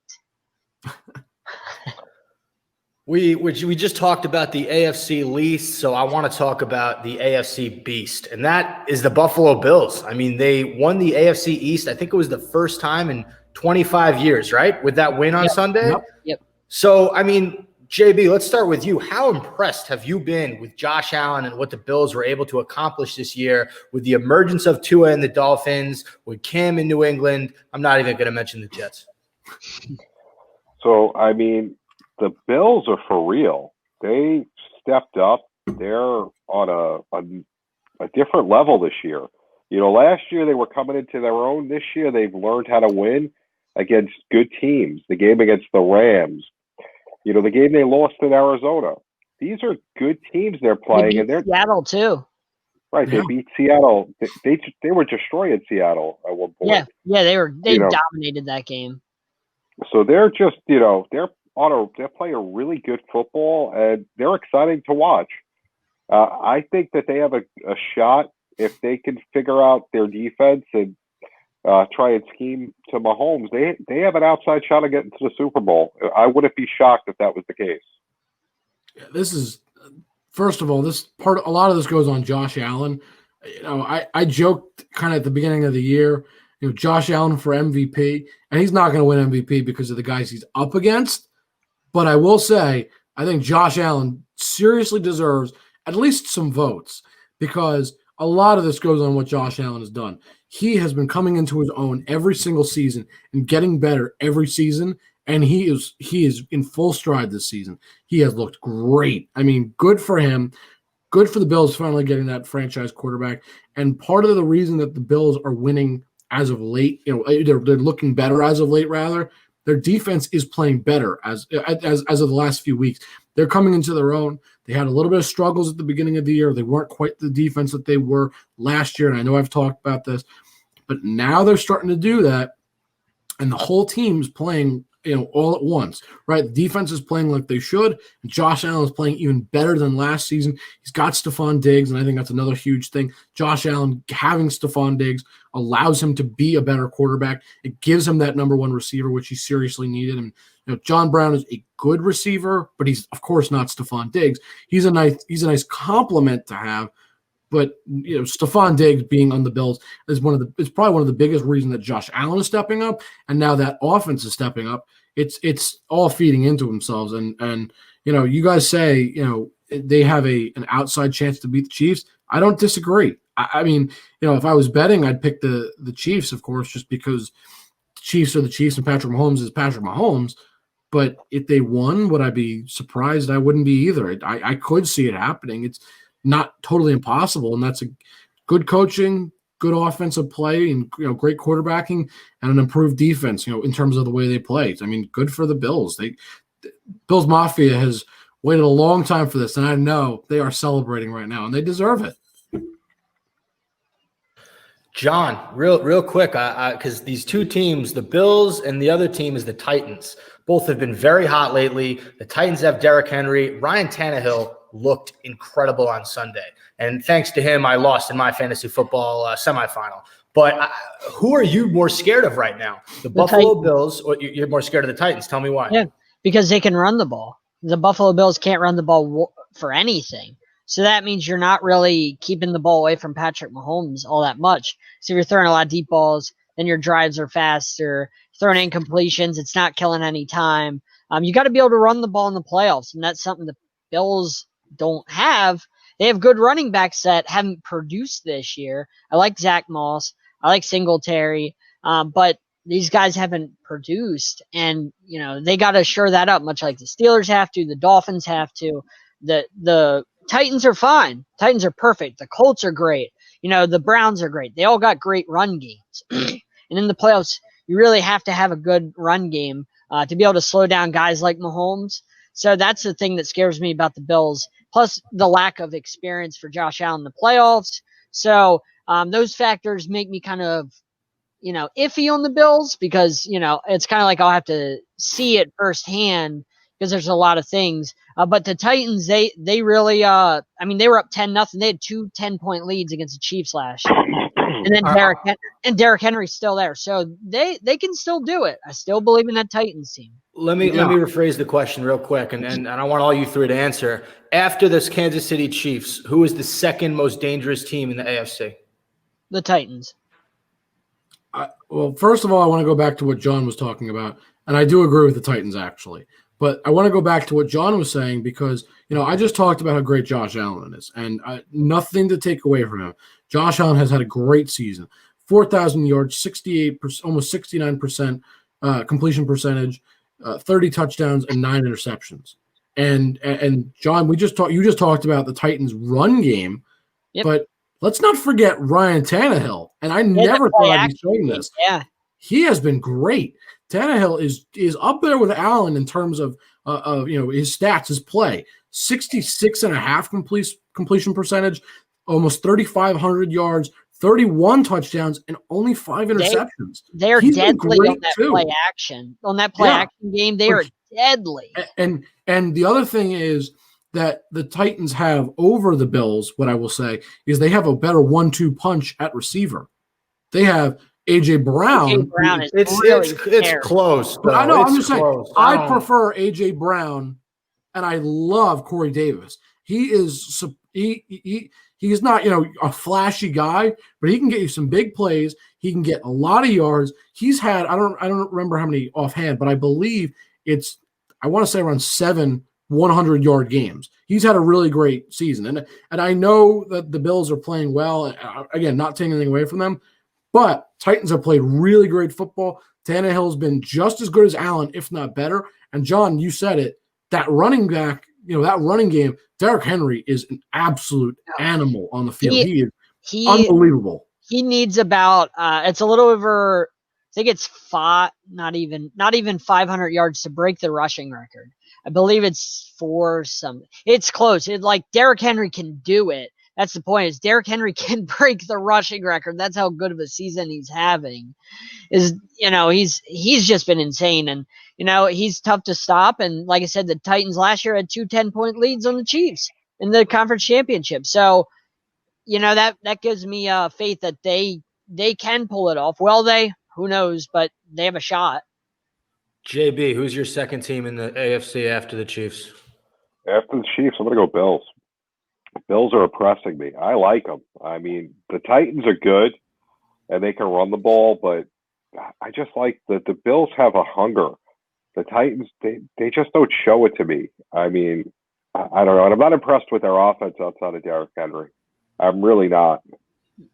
We just talked about the AFC least, so I want to talk about the AFC beast, and that is the Buffalo Bills. I mean, they won the AFC East. I think it was the first time in 25 years, right, with that win on Sunday? Yep. So, I mean, JB, let's start with you. How impressed have you been with Josh Allen and what the Bills were able to accomplish this year with the emergence of Tua and the Dolphins, with Cam in New England? I'm not even going to mention the Jets. So, I mean, the Bills are for real. They stepped up. They're on a different level this year. Last year they were coming into their own. This year they've learned how to win against good teams. The game against the Rams, the game they lost in Arizona. These are good teams they're playing, and they're Seattle too. Right, they beat Seattle. They were destroying Seattle at one point. Yeah, they dominated that game. So they're just they're playing a really good football, and they're exciting to watch. I think that they have a shot if they can figure out their defense and try and scheme to Mahomes. They have an outside shot of getting to the Super Bowl. I wouldn't be shocked if that was the case. This is first of all, a lot of this goes on Josh Allen. I joked kind of at the beginning of the year, Josh Allen for MVP, and he's not going to win MVP because of the guys he's up against. But I will say, I think Josh Allen seriously deserves at least some votes because a lot of this goes on what Josh Allen has done. He has been coming into his own every single season and getting better every season. And he is in full stride this season. He has looked great. I mean, good for him. Good for the Bills finally getting that franchise quarterback. And part of the reason that the Bills are winning as of late, they're looking better as of late, rather, their defense is playing better as of the last few weeks. They're coming into their own. They had a little bit of struggles at the beginning of the year. They weren't quite the defense that they were last year. And I know I've talked about this, but now they're starting to do that. And the whole team's playing all at once, right? The defense is playing like they should. And Josh Allen is playing even better than last season. He's got Stephon Diggs, and I think that's another huge thing. Josh Allen having Stephon Diggs allows him to be a better quarterback. It gives him that number one receiver, which he seriously needed. And John Brown is a good receiver, but he's of course not Stephon Diggs. He's a nice compliment to have. But Stephon Diggs being on the Bills is it's probably one of the biggest reasons that Josh Allen is stepping up, and now that offense is stepping up. It's all feeding into themselves, and you guys say they have an outside chance to beat the Chiefs. I don't disagree. I mean, if I was betting, I'd pick the Chiefs, of course, just because the Chiefs are the Chiefs and Patrick Mahomes is Patrick Mahomes. But if they won, would I be surprised? I wouldn't be either. I could see it happening. It's not totally impossible, and that's a good coaching, good offensive play, and great quarterbacking and an improved defense. In terms of the way they play. I mean, good for the Bills. Bills Mafia has waited a long time for this, and I know they are celebrating right now, and they deserve it. John, real quick, because these two teams, the Bills and the other team is the Titans, both have been very hot lately. The Titans have Derrick Henry. Ryan Tannehill looked incredible on Sunday. And thanks to him, I lost in my fantasy football semifinal. But who are you more scared of right now? The Buffalo Titans. Bills, or you're more scared of the Titans? Tell me why. Yeah, because they can run the ball. The Buffalo Bills can't run the ball for anything. So that means you're not really keeping the ball away from Patrick Mahomes all that much. So if you're throwing a lot of deep balls, then your drives are faster. Throwing incompletions, it's not killing any time. You got to be able to run the ball in the playoffs, and that's something the Bills don't have. They have good running backs that haven't produced this year. I like Zach Moss. I like Singletary. But these guys haven't produced, and they got to shore that up, much like the Steelers have to, the Dolphins have to. The Titans are fine. Titans are perfect. The Colts are great. The Browns are great. They all got great run games. And in the playoffs, you really have to have a good run game to be able to slow down guys like Mahomes. So that's the thing that scares me about the Bills, plus the lack of experience for Josh Allen in the playoffs. So those factors make me kind of, iffy on the Bills because, it's kind of like I'll have to see it firsthand because there's a lot of things. But the Titans, they really, they were up 10-0. They had 2 10-point leads against the Chiefs last year. And then Derrick Henry's still there. So they can still do it. I still believe in that Titans team. Let me rephrase the question real quick, and I want all you three to answer. After this Kansas City Chiefs, who is the second most dangerous team in the AFC? The Titans. Well, first of all, I want to go back to what John was talking about, and I do agree with the Titans, actually. But I want to go back to what John was saying because, I just talked about how great Josh Allen is, and nothing to take away from him. Josh Allen has had a great season. 4,000 yards, 68%, almost 69% completion percentage, 30 touchdowns, and 9 interceptions. And John, you just talked about the Titans' run game, yep. But let's not forget Ryan Tannehill. And I never thought I'd be saying this. Yeah, he has been great. Tannehill is up there with Allen in terms of his stats, his play. 66.5 completion percentage, almost 3,500 yards, 31 touchdowns, and only 5 interceptions. They're deadly on that play action. On that play action game, they are deadly. And the other thing is that the Titans have over the Bills, what I will say, is they have a better 1-2 punch at receiver. They have A.J. Brown. A.J. Brown is it's close. But I know, I'm just saying, close. I prefer A.J. Brown and I love Corey Davis. He's not, a flashy guy, but he can get you some big plays. He can get a lot of yards. He's had, I don't remember how many offhand, but I believe I want to say around 7 100-yard games. He's had a really great season. And I know that the Bills are playing well. Again, not taking anything away from them, but Titans have played really great football. Tannehill's been just as good as Allen, if not better. And John, you said it, that running back, that running game, Derrick Henry is an absolute animal on the field. He is unbelievable. He needs about it's a little over, I think it's not even 500 yards to break the rushing record. I believe it's it's close. Derrick Henry can do it. That's the point, is Derrick Henry can break the rushing record. That's how good of a season he's having. He's just been insane, and he's tough to stop. And like I said, the Titans last year had 2 10-point leads on the Chiefs in the conference championship. So, that gives me faith that they can pull it off. Well, who knows, but they have a shot. JB, who's your second team in the AFC after the Chiefs? After the Chiefs, I'm going to go Bills. Bills are oppressing me. I like them. I mean, the Titans are good, and they can run the ball, but I just like that the Bills have a hunger. The Titans, they just don't show it to me. I mean, I don't know. And I'm not impressed with their offense outside of Derrick Henry. I'm really not.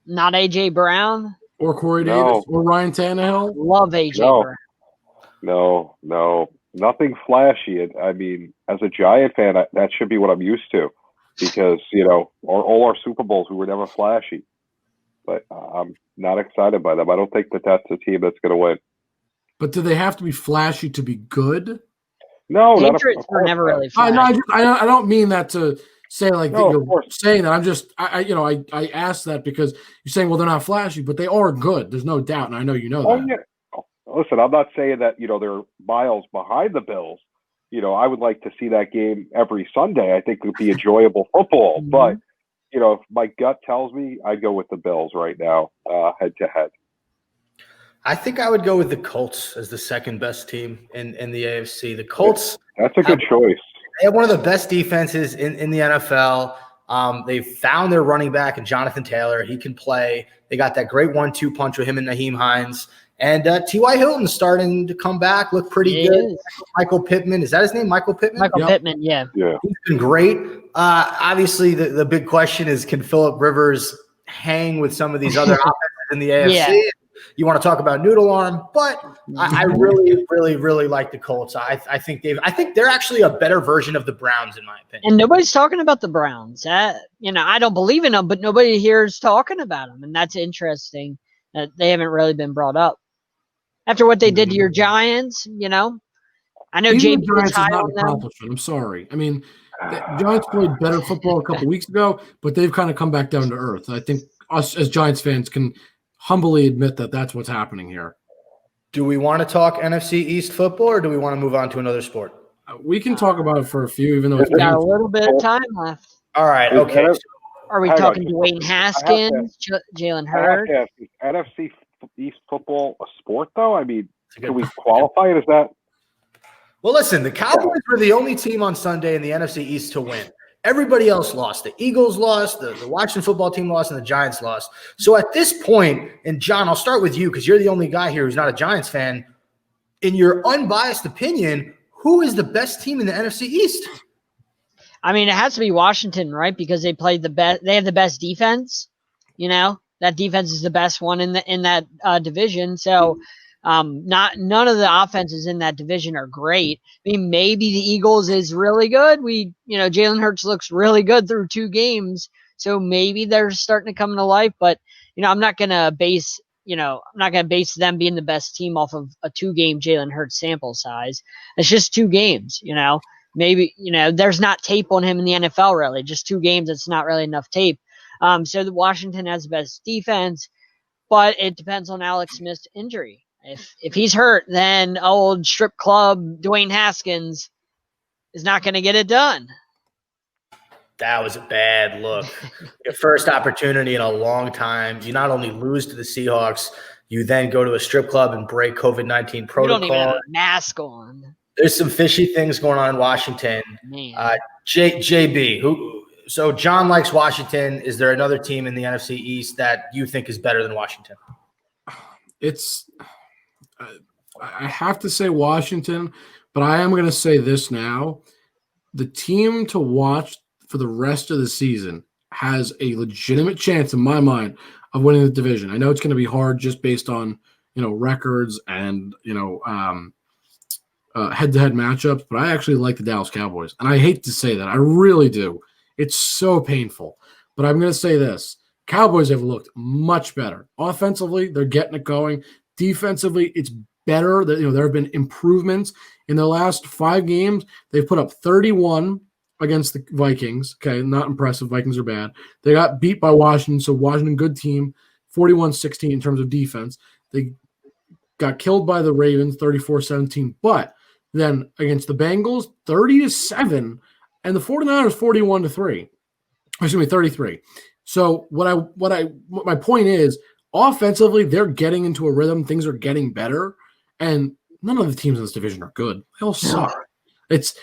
Not A.J. Brown? Or Corey Davis? Or Ryan Tannehill? Love A.J. Brown. No. Nothing flashy. I mean, as a Giant fan, that should be what I'm used to. Because, all our Super Bowls, we were never flashy. But I'm not excited by them. I don't think that's a team that's going to win. But do they have to be flashy to be good? No, Patriots were never really flashy. I don't mean that to say that you're saying that. I'm just, I asked that because you're saying, well, they're not flashy, but they are good. There's no doubt, and I know you know that. Yeah. Listen, I'm not saying that, they're miles behind the Bills. I would like to see that game every Sunday. I think it would be enjoyable football. Mm-hmm. But, if my gut tells me, I'd go with the Bills right now, head to head. I think I would go with the Colts as the second best team in the AFC. The Colts. That's a good choice. They have one of the best defenses in the NFL. They've found their running back in Jonathan Taylor. He can play. They got that great 1-2 punch with him and Naheem Hines. And T.Y. Hilton's starting to come back, look pretty good. Michael Pittman. Is that his name, Michael Pittman? Michael Pittman, yeah. He's been great. Obviously, the big question is, can Phillip Rivers hang with some of these other offenses in the AFC? Yeah. You want to talk about noodle arm, but I really, really, really like the Colts. I think they're actually a better version of the Browns, in my opinion. And nobody's talking about the Browns. I don't believe in them, but nobody here is talking about them, and that's interesting that they haven't really been brought up. After what they did to your Giants, I know JB was high on them. I'm sorry. I mean, the Giants played better football a couple weeks ago, but they've kind of come back down to earth. I think us as Giants fans can humbly admit that that's what's happening here. Do we want to talk NFC East football, or do we want to move on to another sport? We can talk about it for a few, even though it's got a little bit of time left. All right. Okay. Are we talking Dwayne Haskins, Jalen Hurts? Is NFC East football a sport, though? I mean, can we qualify it as that? Well, listen, the Cowboys were the only team on Sunday in the NFC East to win. Everybody else lost. The Eagles lost, the Washington football team lost, and the Giants lost. So at this point, and John, I'll start with you because you're the only guy here who's not a Giants fan. In your unbiased opinion, who is the best team in the NFC East? I mean, it has to be Washington, right? Because they played the best. They have the best defense. That defense is the best one in that division. So, none of the offenses in that division are great. I mean, maybe the Eagles is really good. Jalen Hurts looks really good through 2 games, so maybe they're starting to come to life. But I'm not gonna base them being the best team off of a 2-game Jalen Hurts sample size. It's just 2 games. Maybe there's not tape on him in the NFL really. Just 2 games. It's not really enough tape. So the Washington has the best defense, but it depends on Alex Smith's injury. If he's hurt, then old strip club Dwayne Haskins is not going to get it done. That was a bad look. Your first opportunity in a long time. You not only lose to the Seahawks, you then go to a strip club and break COVID-19 protocol. You don't even have a mask on. There's some fishy things going on in Washington. JB, so John likes Washington. Is there another team in the NFC East that you think is better than Washington? I have to say Washington, but I am going to say this now. The team to watch for the rest of the season has a legitimate chance, in my mind, of winning the division. I know it's going to be hard just based on, records and, head-to-head matchups, but I actually like the Dallas Cowboys. And I hate to say that. I really do. It's so painful. But I'm going to say this. Cowboys have looked much better. Offensively, they're getting it going. Defensively, it's better. There have been improvements. In the last 5 games, they've put up 31 against the Vikings. Okay, not impressive. Vikings are bad. They got beat by Washington, so Washington, good team, 41-16 in terms of defense. They got killed by the Ravens, 34-17. But then against the Bengals, 30-7, and the 49ers, 41-3. Excuse me, 33. So my point is, offensively, they're getting into a rhythm. Things are getting better, and none of the teams in this division are good. They all suck. It's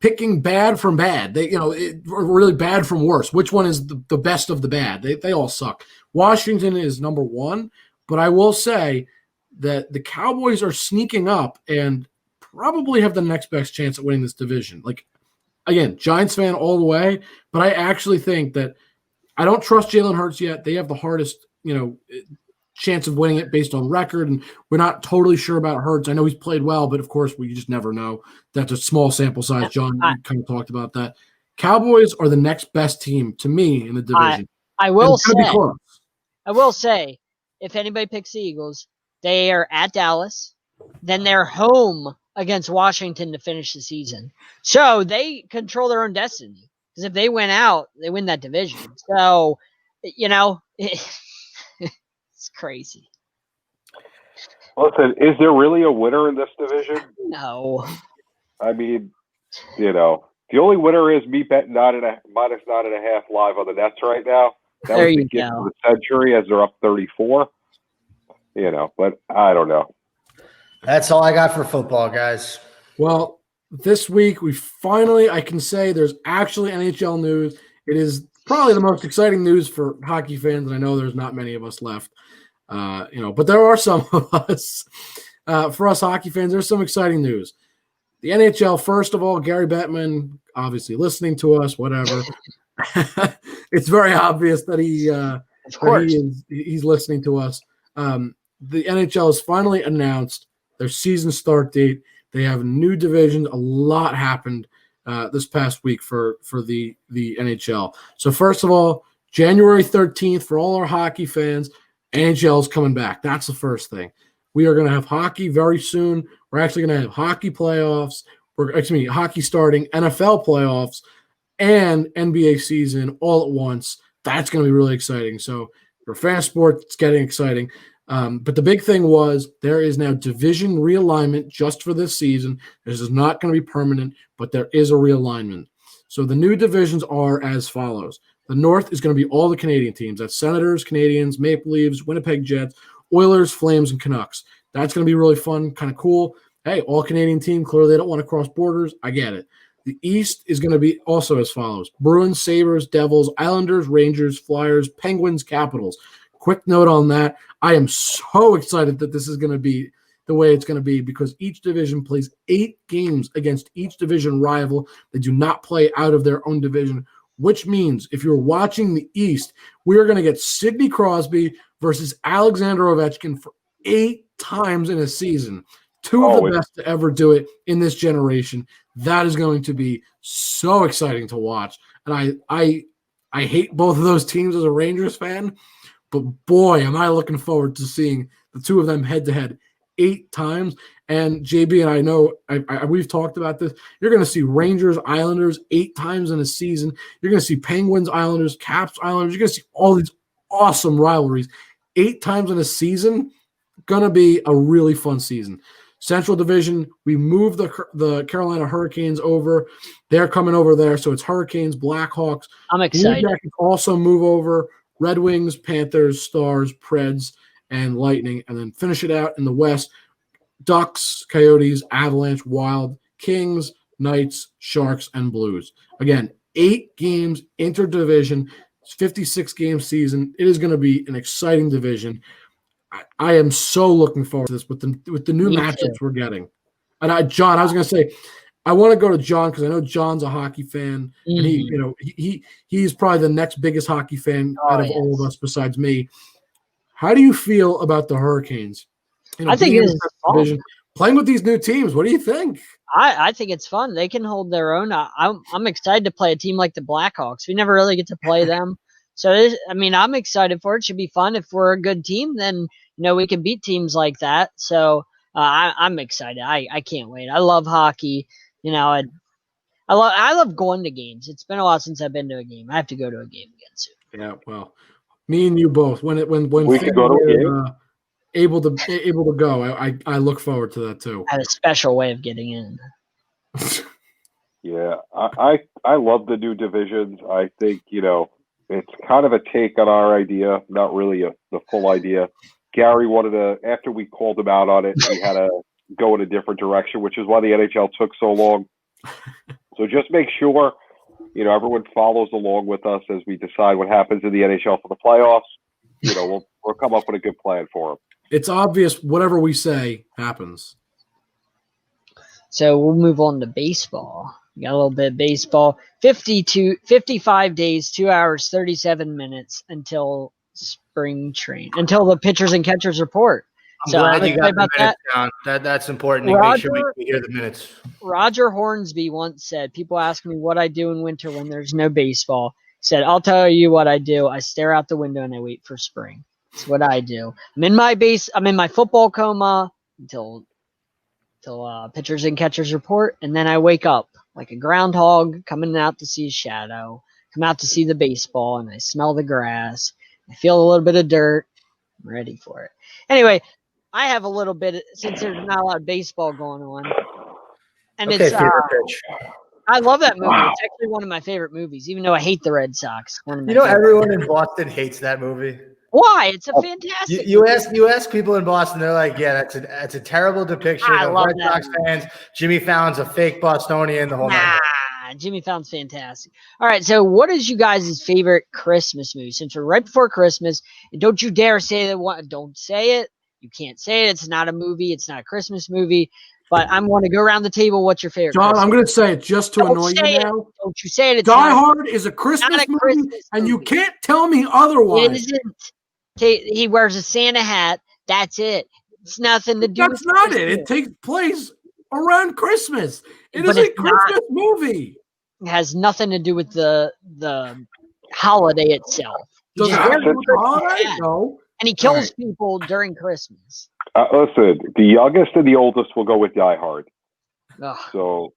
picking bad from bad. Really bad from worse. Which one is the best of the bad? They all suck. Washington is number 1, but I will say that the Cowboys are sneaking up and probably have the next best chance at winning this division. Again, Giants fan all the way, but I actually think that I don't trust Jalen Hurts yet. They have the hardest, chance of winning it based on record, and we're not totally sure about Hurts. I know he's played well, but of course we just never know. That's a small sample size. John kind of talked about that. Cowboys are the next best team to me in the division. I will say, if anybody picks the Eagles, they are at Dallas, then they're home against Washington to finish the season. So they control their own destiny. Because if they win out, they win that division. So, it's crazy. Listen, is there really a winner in this division? No. I mean, the only winner is me betting -9.5 live on the Nets right now. That was the gift of the century as they're up 34. But I don't know. That's all I got for football, guys. Well, this week I can say there's actually NHL news. It is probably the most exciting news for hockey fans, and I know there's not many of us left. But there are some of us. For us hockey fans, there's some exciting news. The NHL, first of all, Gary Bettman, obviously listening to us, whatever. It's very obvious that he's listening to us. The NHL has finally announced their season start date. They have new divisions. A lot happened this past week for the NHL. So first of all, January 13th, for all our hockey fans, NHL is coming back. That's the first thing. We are going to have hockey very soon. We're actually going to have hockey playoffs. Hockey starting, NFL playoffs, and NBA season all at once. That's going to be really exciting. So for fan of sports, it's getting exciting. But the big thing was there is now division realignment just for this season. This is not going to be permanent, but there is a realignment. So the new divisions are as follows. The North is going to be all the Canadian teams. That's Senators, Canadians, Maple Leafs, Winnipeg Jets, Oilers, Flames, and Canucks. That's going to be really fun, kind of cool. Hey, all Canadian team, clearly they don't want to cross borders. I get it. The East is going to be also as follows. Bruins, Sabres, Devils, Islanders, Rangers, Flyers, Penguins, Capitals. Quick note on that. I am so excited that this is going to be the way it's going to be because each division plays 8 games against each division rival. They do not play out of their own division, which means if you're watching the East, we are going to get Sidney Crosby versus Alexander Ovechkin for 8 times in a season. 2 of the best to ever do it in this generation. That is going to be so exciting to watch. And I hate both of those teams as a Rangers fan, but boy, am I looking forward to seeing the 2 of them head-to-head 8 times. And JB and I know we've talked about this. You're going to see Rangers, Islanders 8 times in a season. You're going to see Penguins, Islanders, Caps, Islanders. You're going to see all these awesome rivalries 8 times in a season. Going to be a really fun season. Central Division, we moved the Carolina Hurricanes over. They're coming over there, so it's Hurricanes, Blackhawks. I'm excited. Blue Jackets also move over. Red Wings, Panthers, Stars, Preds, and Lightning, and then finish it out in the West. Ducks, Coyotes, Avalanche, Wild, Kings, Knights, Sharks, and Blues. Again, 8 games interdivision, 56-game season. It is going to be an exciting division. I am so looking forward to this with the new matchups we're getting. And John, I was going to say, I want to go to John because I know John's a hockey fan, and he's probably the next biggest hockey fan out of all of us besides me. How do you feel about the Hurricanes? I think it's fun. Playing with these new teams. What do you think? I think it's fun. They can hold their own. I'm excited to play a team like the Blackhawks. We never really get to play them. So, I'm excited for it. It should be fun. If we're a good team, then, we can beat teams like that. So I'm excited. I can't wait. I love hockey. I love going to games. It's been a while since I've been to a game. I have to go to a game again soon. Yeah, well, me and you both. When we can go to a game. Able to go. I look forward to that too. I have a special way of getting in. Yeah, I love the new divisions. I think it's kind of a take on our idea, not really the full idea. Gary wanted to, after we called him out on it, we had to go in a different direction, which is why the NHL took so long. So just make sure everyone follows along with us as we decide what happens in the NHL for the playoffs. We'll come up with a good plan for them. It's obvious whatever we say happens. So we'll move on to baseball. We got a little bit of baseball. 55 days, 2 hours, 37 minutes until spring train, until the pitchers and catchers report. I'm glad you got the minutes down. That's important. Make sure we hear the minutes. Roger Hornsby once said, people ask me what I do in winter when there's no baseball. He said, I'll tell you what I do. I stare out the window and I wait for spring. That's what I do. I'm in my football coma until pitchers and catchers report, and then I wake up like a groundhog coming out to see a shadow, come out to see the baseball, and I smell the grass. I feel a little bit of dirt. I'm ready for it. Anyway, I have a little bit, since there's not a lot of baseball going on. And it's I love that movie. Wow. It's actually one of my favorite movies, even though I hate the Red Sox. Everyone in Boston hates that movie. Why? It's a fantastic. You ask people in Boston, they're like, "Yeah, that's a terrible depiction of Red Sox fans." Jimmy Fallon's a fake Bostonian. The whole Jimmy Fallon's fantastic. All right, so what is you guys' favorite Christmas movie? Since we're right before Christmas, and don't you dare say that one. Don't say it. You can't say it. It's not a movie. It's not a Christmas movie. But I'm going to go around the table. What's your favorite? John, I'm going to say it just to annoy you now. Don't you say it. Die Hard is a Christmas movie, and you can't tell me otherwise. It isn't. He wears a Santa hat. That's it. It's nothing to do. That's not it. It takes place around Christmas. It is a Christmas movie. It has nothing to do with the holiday itself. Does it have to do with the holiday? No. And he kills people during Christmas. Listen, the youngest and the oldest will go with Die Hard. Ugh. So,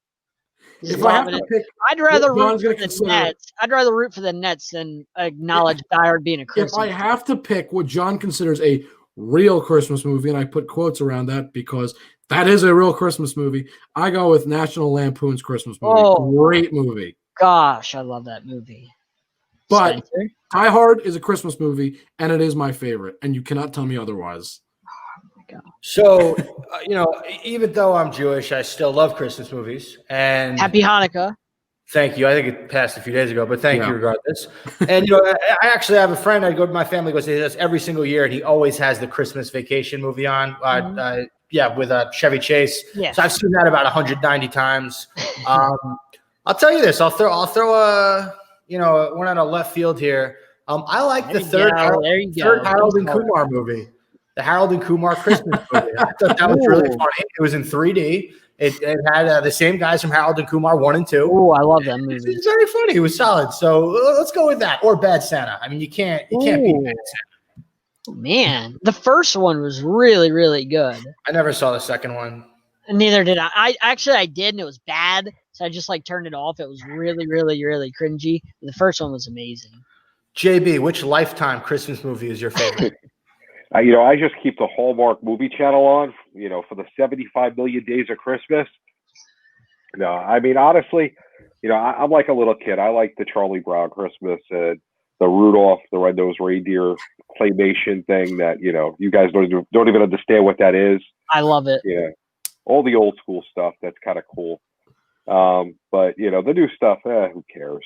if I have to pick, I'd rather root for the Nets. I'd rather root for the Nets than acknowledge Die Hard being a Christmas. If I have to pick what John considers a real Christmas movie, and I put quotes around that because that is a real Christmas movie, I go with National Lampoon's Christmas movie. Oh, great movie. Gosh, I love that movie. But Spenser? Die Hard is a Christmas movie, and it is my favorite, and you cannot tell me otherwise. Oh, my God. So, even though I'm Jewish, I still love Christmas movies. And Happy Hanukkah. Thank you. I think it passed a few days ago, but thank you regardless. And, I actually have a friend. I go to my family, goes to this every single year, and he always has the Christmas Vacation movie on. With Chevy Chase. Yeah. So I've seen that about 190 times. I'll tell you this. I'll throw one out of left field here. I like the third Harold and Kumar movie, the Harold and Kumar Christmas movie. I thought that was really funny. It was in 3D. It had the same guys from Harold and Kumar 1 and 2. Oh, I love that movie. It's very funny. It was solid. So let's go with that. Or Bad Santa. I mean, you can't beat Bad Santa. Man, the first one was really, really good. I never saw the second one. Neither did I. I did, and it was bad. So I just turned it off. It was really, really, really cringy. The first one was amazing. JB, which Lifetime Christmas movie is your favorite? I just keep the Hallmark movie channel on, for the 75 million days of Christmas. No, I mean, honestly, I'm like a little kid. I like the Charlie Brown Christmas and the Rudolph the Red-Nosed Reindeer claymation thing that, you guys don't even understand what that is. I love it. Yeah, all the old school stuff. That's kind of cool. But the new stuff, who cares?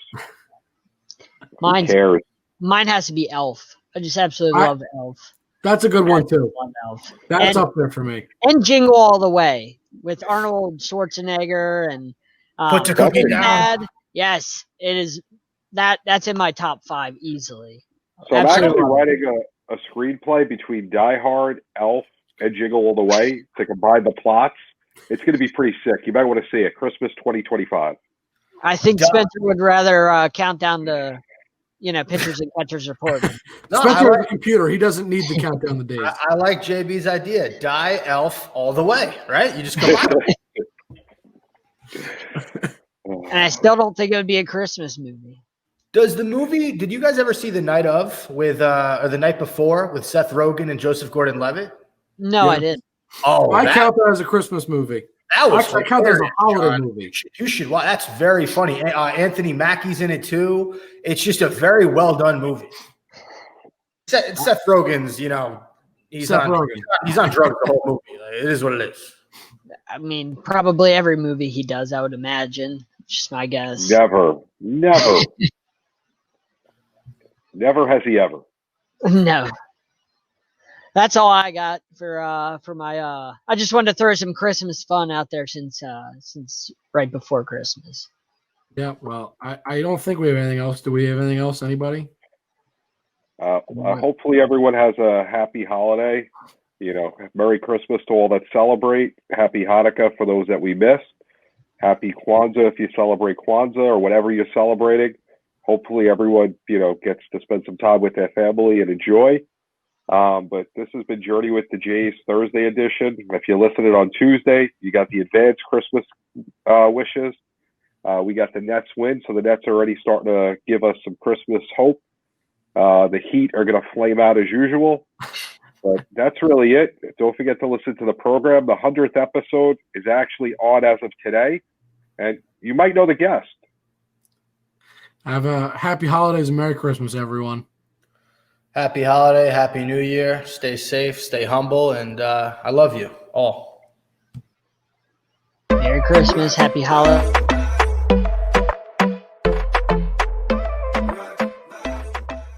Who cares? Mine has to be Elf. I just absolutely love Elf. That's a good one too. Love Elf. That's up there for me. And Jingle All the Way with Arnold Schwarzenegger and Put the cookie down. Yes, it is. That's in my top 5 easily. So I'm actually writing a screenplay between Die Hard, Elf, and Jingle All the Way to combine the plots. It's going to be pretty sick. You might want to see it. Christmas 2025. I think Spenser would rather count down the pitchers and catchers report. Spenser has a computer. He doesn't need to count down the days. I like JB's idea. Die Elf all the way, right? You just combine it. And I still don't think it would be a Christmas movie. Did you guys ever see The Night Of or The Night Before with Seth Rogen and Joseph Gordon-Levitt? No, I didn't. Oh, I count that as a Christmas movie. That was I count that as a holiday movie. You should watch. That's very funny. Anthony Mackie's in it too. It's just a very well done movie. Seth Rogen's, he's on drugs the whole movie. It is what it is. I mean, probably every movie he does, I would imagine. Just my guess. Never. Never has he ever. No. That's all I got for my. I just wanted to throw some Christmas fun out there since right before Christmas. Yeah, well, I don't think we have anything else. Do we have anything else? Anybody? Hopefully everyone has a happy holiday. Merry Christmas to all that celebrate. Happy Hanukkah for those that we missed. Happy Kwanzaa if you celebrate Kwanzaa or whatever you're celebrating. Hopefully everyone, gets to spend some time with their family and enjoy. But this has been Journey with the Jays Thursday edition. If you listened on Tuesday, you got the advanced Christmas wishes. We got the Nets win, so the Nets are already starting to give us some Christmas hope. The Heat are going to flame out as usual. But that's really it. Don't forget to listen to the program. The 100th episode is actually on as of today, and you might know the guest. Have a happy holidays and Merry Christmas, everyone. Happy holiday, happy new year. Stay safe, stay humble, and I love you all. Merry Christmas, happy holiday.